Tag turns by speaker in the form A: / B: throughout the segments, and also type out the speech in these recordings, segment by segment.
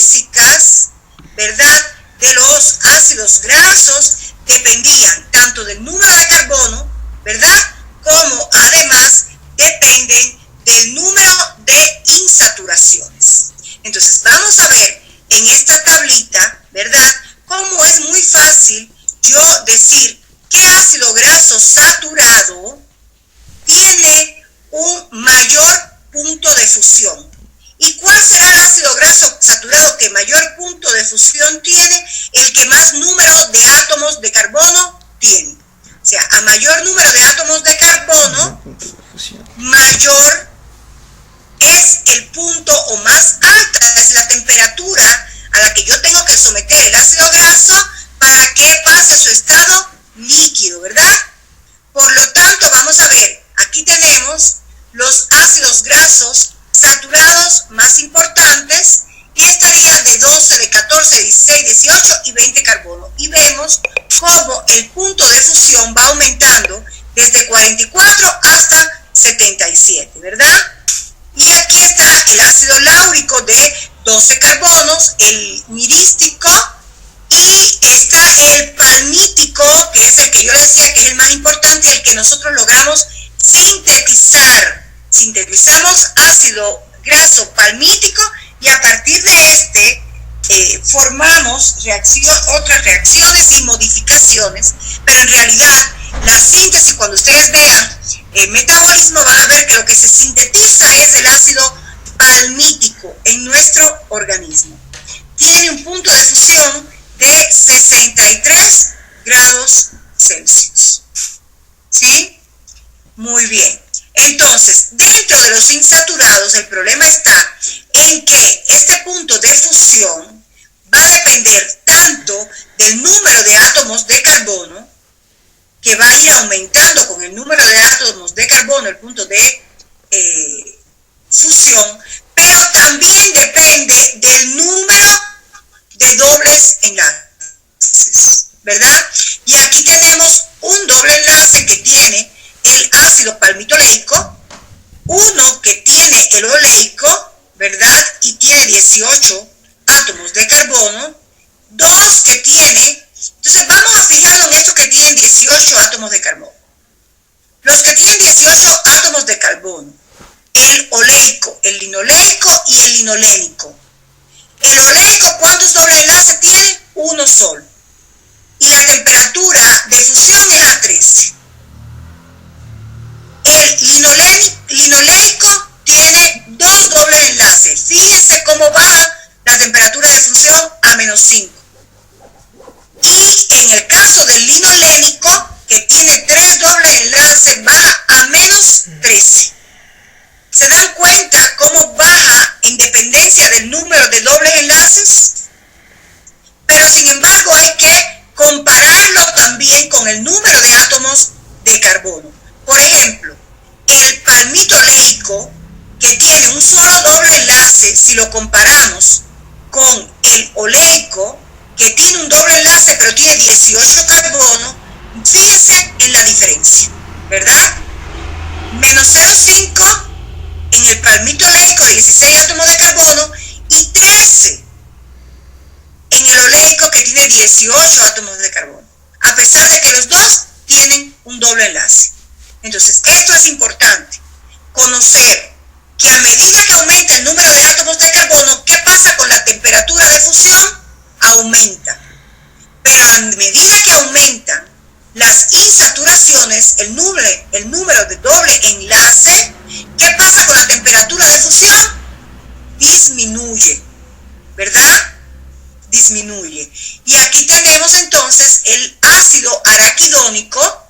A: físicas, ¿verdad?, de los ácidos grasos dependían tanto del número de carbono, ¿verdad?, como además dependen del número de insaturaciones. Entonces vamos a ver en esta tablita, ¿verdad?, cómo es muy fácil yo decir qué ácido graso saturado tiene un mayor punto de fusión. ¿Y cuál será el ácido graso saturado que mayor punto de fusión tiene? El que más número de átomos de carbono tiene. O sea, a mayor número de átomos de carbono, mayor es el punto o más alta es la temperatura a la que yo tengo que someter el ácido graso para que pase a su estado líquido, ¿verdad? Por lo tanto, vamos a ver, aquí tenemos los ácidos grasos saturados más importantes y estaría de 12, de 14, 16, 18 y 20 carbono. Y vemos cómo el punto de fusión va aumentando desde 44 hasta 77, ¿verdad? Y aquí está el ácido láurico de 12 carbonos, el mirístico, y está el palmítico, que es el que yo decía que es el más importante, el que nosotros logramos sintetizar. Sintetizamos ácido graso palmítico y a partir de este formamos otras reacciones y modificaciones, pero en realidad la síntesis, cuando ustedes vean metabolismo, van a ver que lo que se sintetiza es el ácido palmítico en nuestro organismo. Tiene un punto de fusión de 63 grados Celsius. ¿Sí? Muy bien. Entonces, dentro de los insaturados, el problema está en que este punto de fusión va a depender tanto del número de átomos de carbono, que va a ir aumentando con el número de átomos de carbono, el punto de fusión, pero también depende del número de dobles enlaces, ¿verdad? Y aquí tenemos un doble enlace que tiene el ácido palmitoleico, uno que tiene el oleico, ¿verdad?, y tiene 18 átomos de carbono, dos que tiene, entonces vamos a fijarnos en estos que tienen 18 átomos de carbono. Los que tienen 18 átomos de carbono, el oleico, el linoleico y el linolénico. El oleico, ¿cuántos dobles enlaces tiene? Uno solo. Y la temperatura de fusión es a 13. El linoleico tiene dos dobles enlaces. Fíjense cómo baja la temperatura de fusión a -5. Y en el caso del linolénico, que tiene 3 dobles enlaces, baja a -13. ¿Se dan cuenta cómo baja en dependencia del número de dobles enlaces? Pero sin embargo hay que compararlo también con el número de átomos de carbono. Por ejemplo, el palmitoleico, que tiene un solo doble enlace, si lo comparamos con el oleico, que tiene un doble enlace pero tiene 18 carbono, fíjense en la diferencia, ¿verdad? -0,5 en el palmitoleico, 16 átomos de carbono, y 13 en el oleico, que tiene 18 átomos de carbono, a pesar de que los dos tienen un doble enlace. Entonces, esto es importante, conocer que a medida que aumenta el número de átomos de carbono, ¿qué pasa con la temperatura de fusión? Aumenta. Pero a medida que aumentan las insaturaciones, el número de doble enlace, ¿qué pasa con la temperatura de fusión? Disminuye, ¿verdad? Disminuye. Y aquí tenemos entonces el ácido araquidónico,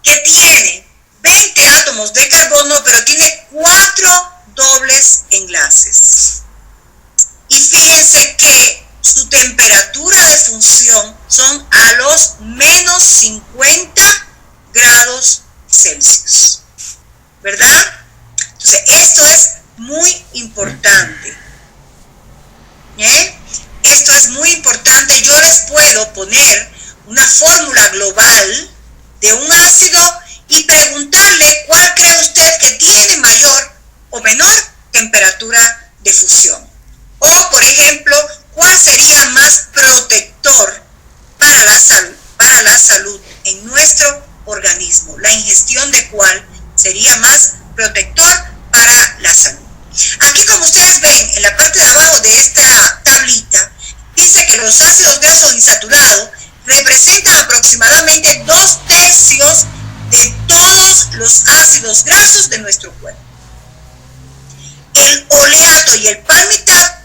A: que tiene 20 átomos de carbono, pero tiene 4 dobles enlaces. Y fíjense que su temperatura de fusión son a los -50 grados Celsius, ¿verdad? Entonces, esto es muy importante. Esto es muy importante. Yo les puedo poner una fórmula global de un ácido y preguntarle cuál cree usted que tiene mayor o menor temperatura de fusión. O, por ejemplo, protector para la salud. Aquí, como ustedes ven, en la parte de abajo de esta tablita, dice que los ácidos grasos insaturados representan aproximadamente 2/3 de todos los ácidos grasos de nuestro cuerpo. El oleato y el palmitato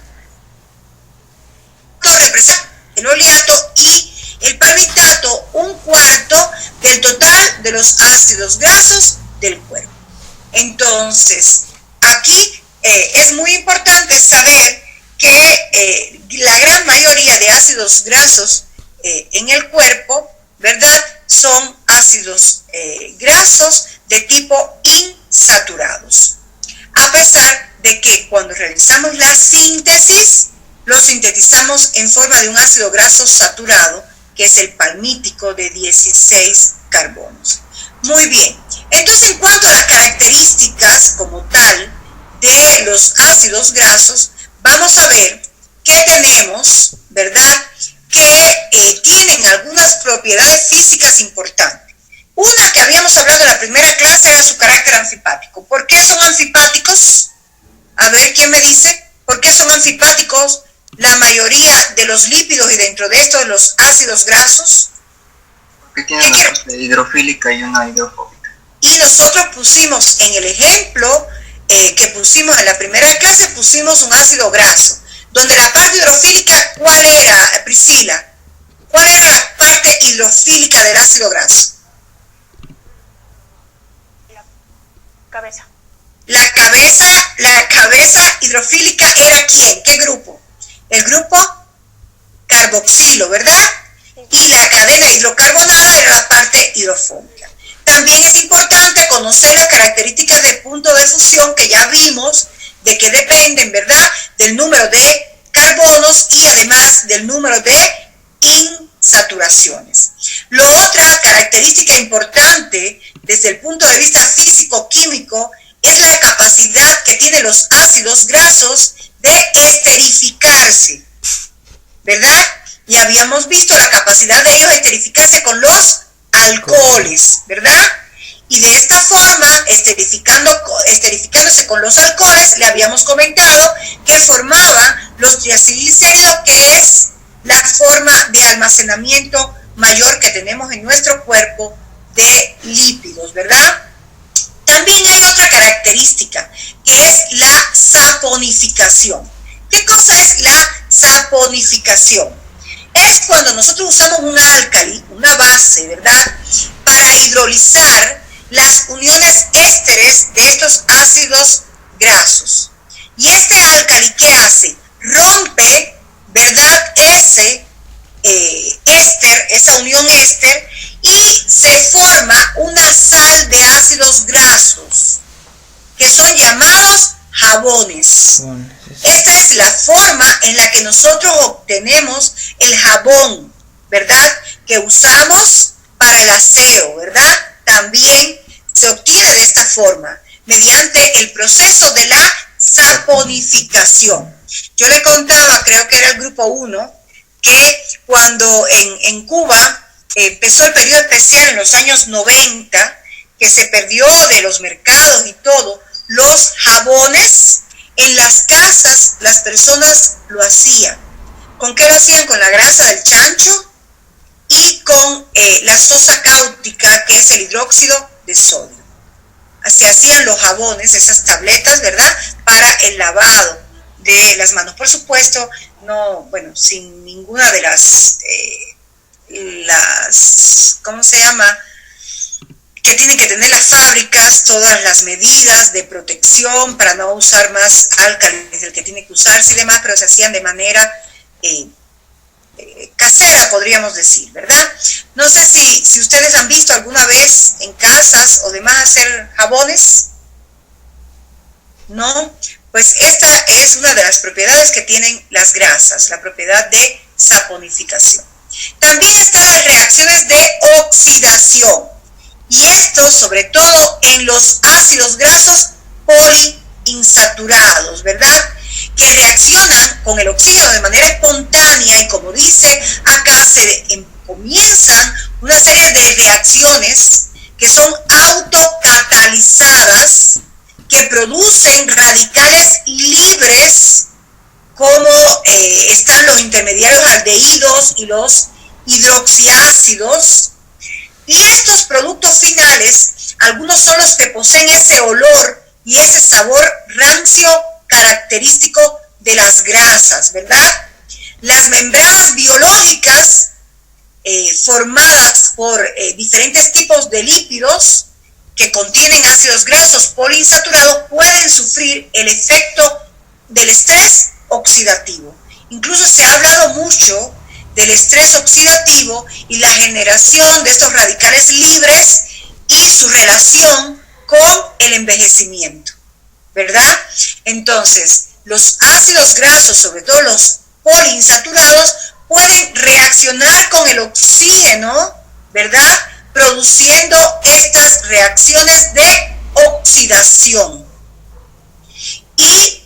A: representan el oleato y el palmitato 1/4 del total de los ácidos grasos del cuerpo. Entonces, aquí es muy importante saber que la gran mayoría de ácidos grasos en el cuerpo, ¿verdad?, son ácidos grasos de tipo insaturados. A pesar de que cuando realizamos la síntesis, lo sintetizamos en forma de un ácido graso saturado, que es el palmítico de 16 carbonos. Muy bien. Entonces, en cuanto a las características como tal de los ácidos grasos, vamos a ver que tenemos, ¿verdad?, que tienen algunas propiedades físicas importantes. Una que habíamos hablado en la primera clase era su carácter anfipático. ¿Por qué son anfipáticos? A ver, ¿quién me dice? ¿Por qué son anfipáticos la mayoría de los lípidos y dentro de estos los ácidos grasos?
B: Porque tienen una parte hidrofílica y una hidrofóbica.
A: Y nosotros pusimos en el ejemplo que pusimos en la primera clase, pusimos un ácido graso, donde la parte hidrofílica, ¿cuál era, Priscila? ¿Cuál era la parte hidrofílica del ácido graso?
C: La cabeza.
A: La cabeza hidrofílica era ¿quién? ¿Qué grupo? El grupo carboxilo, ¿verdad? Y la cadena hidrocarbonada era la parte hidrofóbica. También es importante conocer las características del punto de fusión que ya vimos, de que dependen, ¿verdad?, del número de carbonos y además del número de insaturaciones. La otra característica importante desde el punto de vista físico-químico es la capacidad que tienen los ácidos grasos de esterificarse, ¿verdad? Y habíamos visto la capacidad de ellos esterificarse con los alcoholes, ¿verdad? Y de esta forma, esterificándose con los alcoholes, le habíamos comentado que formaban los triacilglicéridos, que es la forma de almacenamiento mayor que tenemos en nuestro cuerpo de lípidos, ¿verdad? También hay otra característica, que es la saponificación. ¿Qué cosa es la saponificación? Es cuando nosotros usamos un álcali, una base, ¿verdad?, para hidrolizar las uniones ésteres de estos ácidos grasos. Y este álcali, ¿qué hace? Rompe, ¿verdad?, ese éster, esa unión éster, y se forma una sal de ácidos grasos, que son llamados jabones. Esta es la forma en la que nosotros obtenemos el jabón, ¿verdad?, que usamos para el aseo, ¿verdad? También se obtiene de esta forma, mediante el proceso de la saponificación. Yo le contaba, creo que era el grupo 1, que cuando en Cuba empezó el periodo especial en los años 90, que se perdió de los mercados y todo, los jabones en las casas las personas lo hacían. ¿Con qué lo hacían? Con la grasa del chancho y con la sosa cáustica, que es el hidróxido de sodio. Así hacían los jabones, esas tabletas, ¿verdad?, para el lavado de las manos. Por supuesto, no, bueno, sin ninguna de las ¿cómo se llama?, que tienen que tener las fábricas, todas las medidas de protección para no usar más álcalis del que tiene que usarse y demás, pero se hacían de manera casera, podríamos decir, ¿verdad? No sé si ustedes han visto alguna vez en casas o demás hacer jabones, ¿no? Pues esta es una de las propiedades que tienen las grasas, la propiedad de saponificación. También están las reacciones de oxidación, y esto sobre todo en los ácidos grasos poliinsaturados, ¿verdad?, que reaccionan con el oxígeno de manera espontánea, y como dice acá, comienzan una serie de reacciones que son autocatalizadas, que producen radicales libres, como están los intermediarios aldehídos y los hidroxiácidos. Y estos productos finales, algunos son los que poseen ese olor y ese sabor rancio característico de las grasas, ¿verdad? Las membranas biológicas formadas por diferentes tipos de lípidos que contienen ácidos grasos poliinsaturados pueden sufrir el efecto del estrés oxidativo. Incluso se ha hablado mucho del estrés oxidativo y la generación de estos radicales libres y su relación con el envejecimiento, ¿verdad? Entonces, los ácidos grasos, sobre todo los poliinsaturados, pueden reaccionar con el oxígeno, ¿verdad?, produciendo estas reacciones de oxidación. Y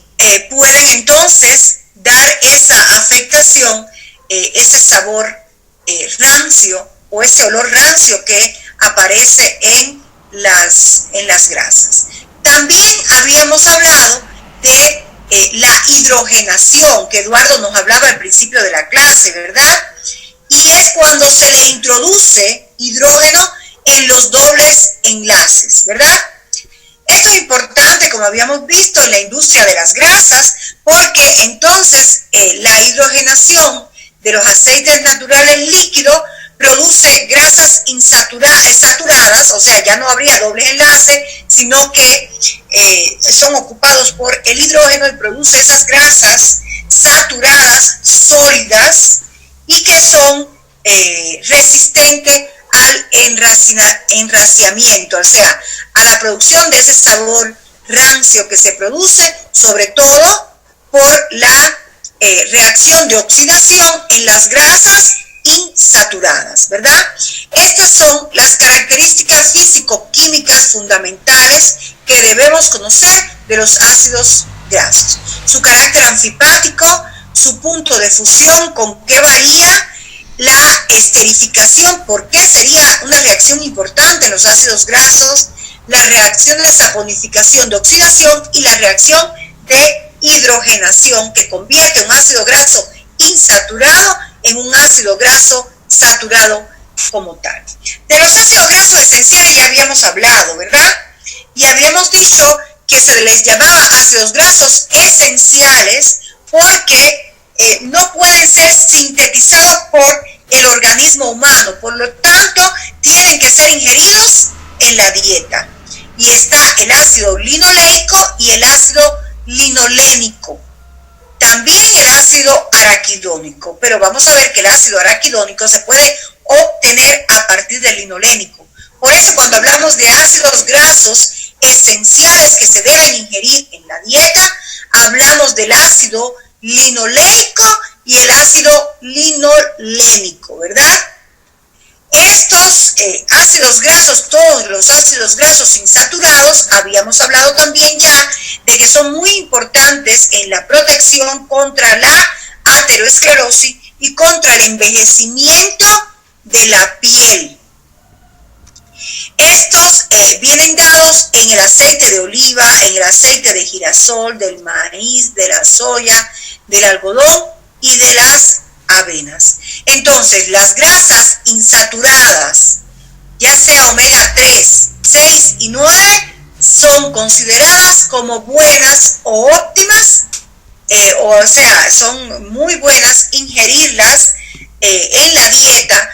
A: pueden entonces dar esa afectación, ese sabor rancio o ese olor rancio que aparece en las grasas. También habíamos hablado de la hidrogenación, que Eduardo nos hablaba al principio de la clase, ¿verdad? Y es cuando se le introduce hidrógeno en los dobles enlaces, ¿verdad? Esto es importante, como habíamos visto, en la industria de las grasas, porque entonces la hidrogenación de los aceites naturales líquidos produce grasas saturadas, o sea, ya no habría doble enlace, sino que son ocupados por el hidrógeno y produce esas grasas saturadas, sólidas, y que son resistentes al enraciamiento, o sea, a la producción de ese sabor rancio que se produce, sobre todo por la reacción de oxidación en las grasas insaturadas, ¿verdad? Estas son las características físico-químicas fundamentales que debemos conocer de los ácidos grasos. Su carácter anfipático, su punto de fusión, con qué varía, la esterificación, por qué sería una reacción importante en los ácidos grasos, las reacciones de saponificación de oxidación y la reacción de hidrogenación que convierte un ácido graso insaturado en un ácido graso saturado como tal. De los ácidos grasos esenciales ya habíamos hablado, ¿verdad? Y habíamos dicho que se les llamaba ácidos grasos esenciales porque no pueden ser sintetizados por el organismo humano, por lo tanto tienen que ser ingeridos en la dieta. Y está el ácido linoleico y el ácido linolénico. También el ácido araquidónico, pero vamos a ver que el ácido araquidónico se puede obtener a partir del linolénico. Por eso cuando hablamos de ácidos grasos esenciales que se deben ingerir en la dieta, hablamos del ácido linoleico y el ácido linolénico, ¿verdad? Estos ácidos grasos, todos los ácidos grasos insaturados, habíamos hablado también ya de que son muy importantes en la protección contra la aterosclerosis y contra el envejecimiento de la piel. Estos vienen dados en el aceite de oliva, en el aceite de girasol, del maíz, de la soya, del algodón y de las avenas. Entonces, las grasas insaturadas, ya sea omega 3, 6 y 9, son consideradas como buenas o óptimas, o sea, son muy buenas ingerirlas en la dieta